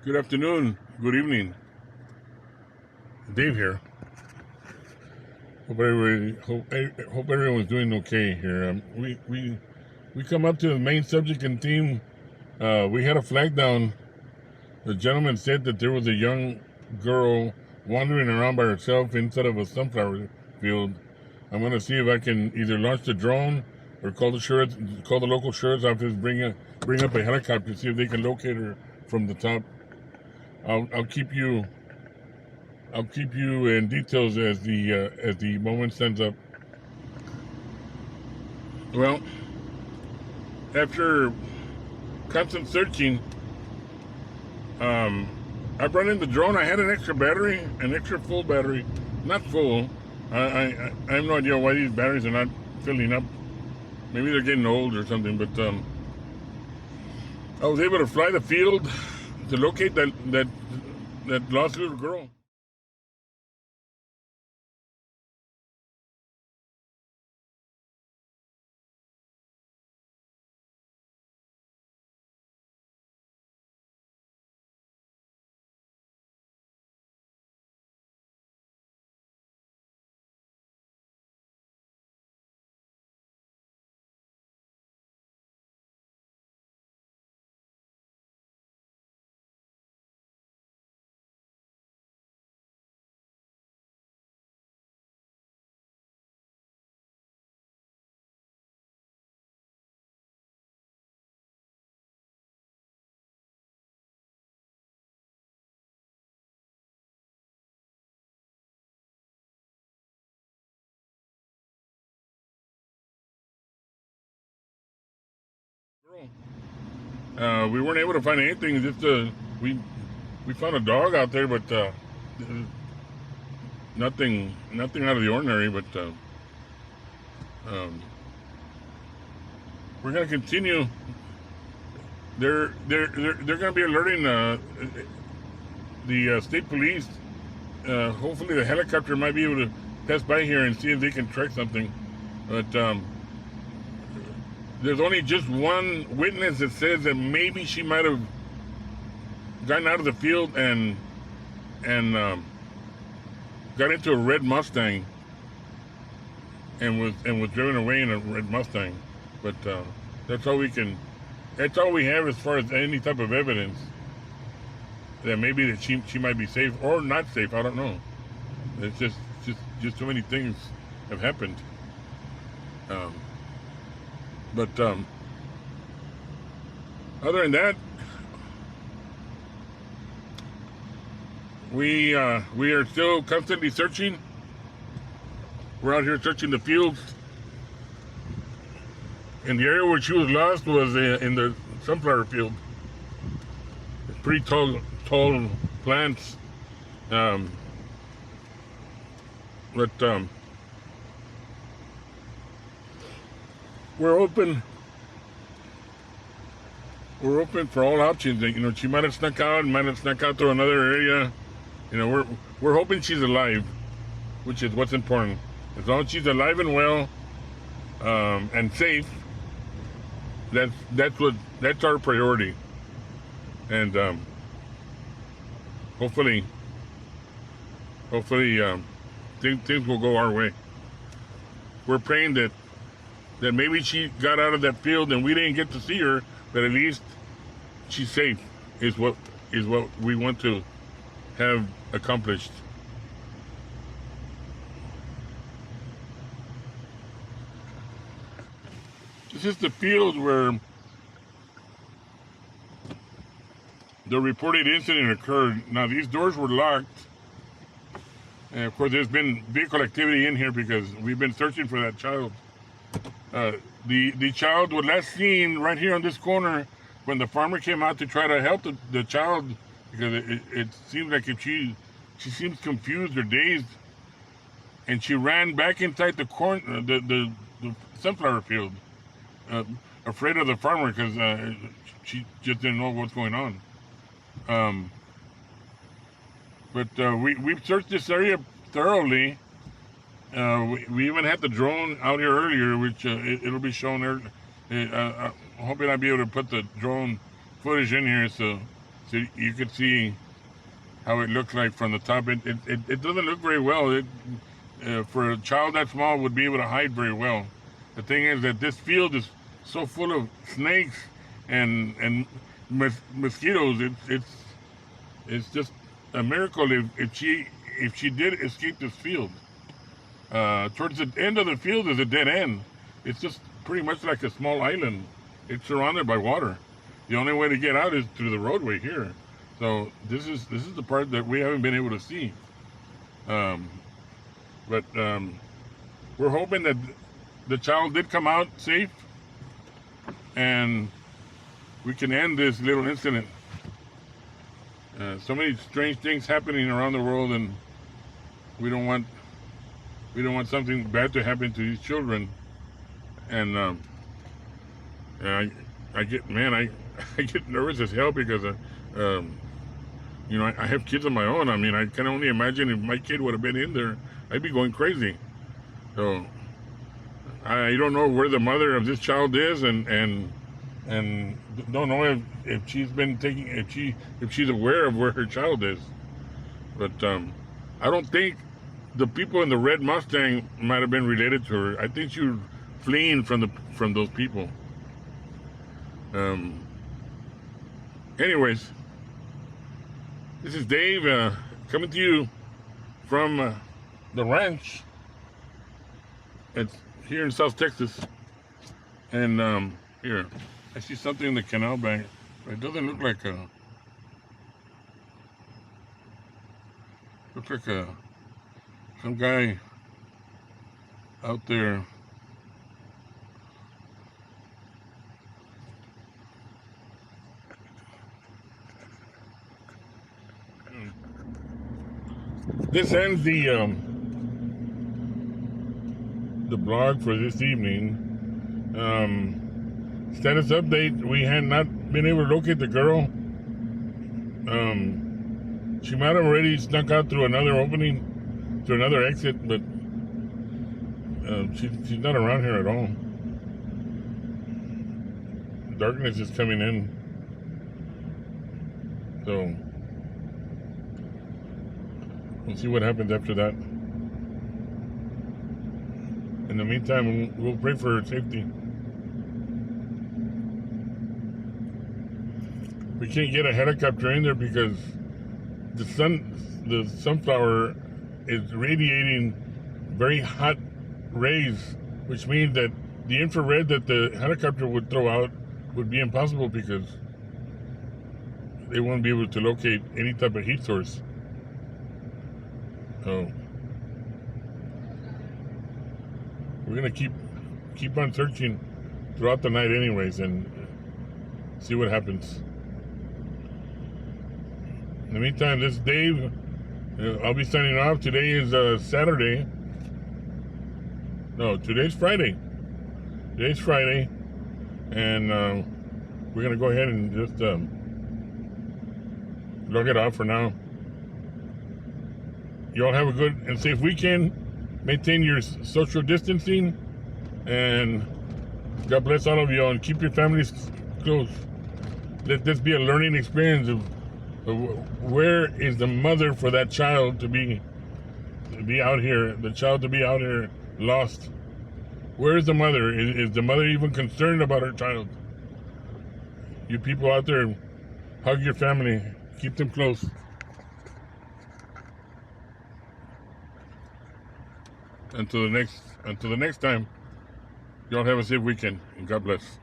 Good afternoon. Good evening. Dave here. Hope everyone's doing okay here. We come up to the main subject and theme. We had a flag down. The gentleman said that there was a young girl wandering around by herself inside of a sunflower field. I'm going to see if I can either launch the drone or call the local sheriff's office, bring up a helicopter, see if they can locate her from the top. I'll keep you in details as the moment stands up. Well, after constant searching, I brought in the drone. I had an extra full battery, not full. I have no idea why these batteries are not filling up. Maybe they're getting old or something. But I was able to fly the field to locate that lost little girl. We weren't able to find anything. Just we found a dog out there, but nothing out of the ordinary. But we're gonna continue. They're gonna be alerting the state police. Hopefully, the helicopter might be able to pass by here and see if they can track something. But there's only just one witness that says that maybe she might have gotten out of the field and got into a red Mustang and was driven away in a red Mustang. But that's all we have as far as any type of evidence that maybe that she might be safe or not safe. I don't know. It's just so many things have happened. But other than that, we are still constantly searching. We're out here searching the fields. And the area where she was lost was in the sunflower field. It's pretty tall plants. But we're open for all options. You know, she might have snuck out to another area. You know, we're hoping she's alive, which is what's important. As long as she's alive and well, and safe, that's our priority. And hopefully things will go our way. We're praying that maybe she got out of that field and we didn't get to see her, but at least she's safe is what we want to have accomplished. This is the field where the reported incident occurred. Now, these doors were locked. And of course, there's been vehicle activity in here because we've been searching for that child. The child was last seen right here on this corner when the farmer came out to try to help the child, because it seems like if she seems confused or dazed, and she ran back inside the sunflower field, afraid of the farmer because she just didn't know what's going on. But we've searched this area thoroughly. We even had the drone out here earlier, which it'll be shown there. I'm hoping I'll be able to put the drone footage in here so So you could see how it looks like from the top. It doesn't look very well. For a child that small would be able to hide very well. The thing is that this field is so full of snakes and mosquitoes. It's just a miracle if she did escape this field. Towards the end of the field is a dead end. It's just pretty much like a small island. It's surrounded by water. The only way to get out is through the roadway here. So this is the part that we haven't been able to see. But we're hoping that the child did come out safe, and we can end this little incident. So many strange things happening around the world, and we don't want something bad to happen to these children. And I get nervous as hell because you know, I have kids of my own. I mean, I can only imagine if my kid would have been in there, I'd be going crazy. So I don't know where the mother of this child is, and don't know if she's been taking, if she's aware of where her child is. But I don't think the people in the red Mustang might have been related to her. I think she was fleeing from those people. Anyways, this is Dave coming to you from the ranch. It's here in South Texas. And here, I see something in the canal bank. It doesn't look like some guy out there. This ends the blog for this evening. Status update: we had not been able to locate the girl. She might have already snuck out through another opening, through another exit, but she's not around here at all. Darkness is coming in, so we'll see what happens after that. In the meantime, we'll pray for her safety. We can't get a helicopter in there because the sunflower is radiating very hot rays, which means that the infrared that the helicopter would throw out would be impossible because they won't be able to locate any type of heat source. So we're gonna keep on searching throughout the night anyways, and see what happens. In the meantime, this is Dave. I'll be signing off. Today is Saturday. No, today's Friday. Today's Friday, and we're gonna go ahead and just log it off for now. You all have a good and safe weekend. Maintain your social distancing, and God bless all of you, and keep your families close. Let this be a learning experience of where is the mother for that child to be out here, the child to be out here lost. Where is the mother? Is the mother even concerned about her child? You people out there, hug your family, keep them close. Until the next time, y'all have a safe weekend, and God bless.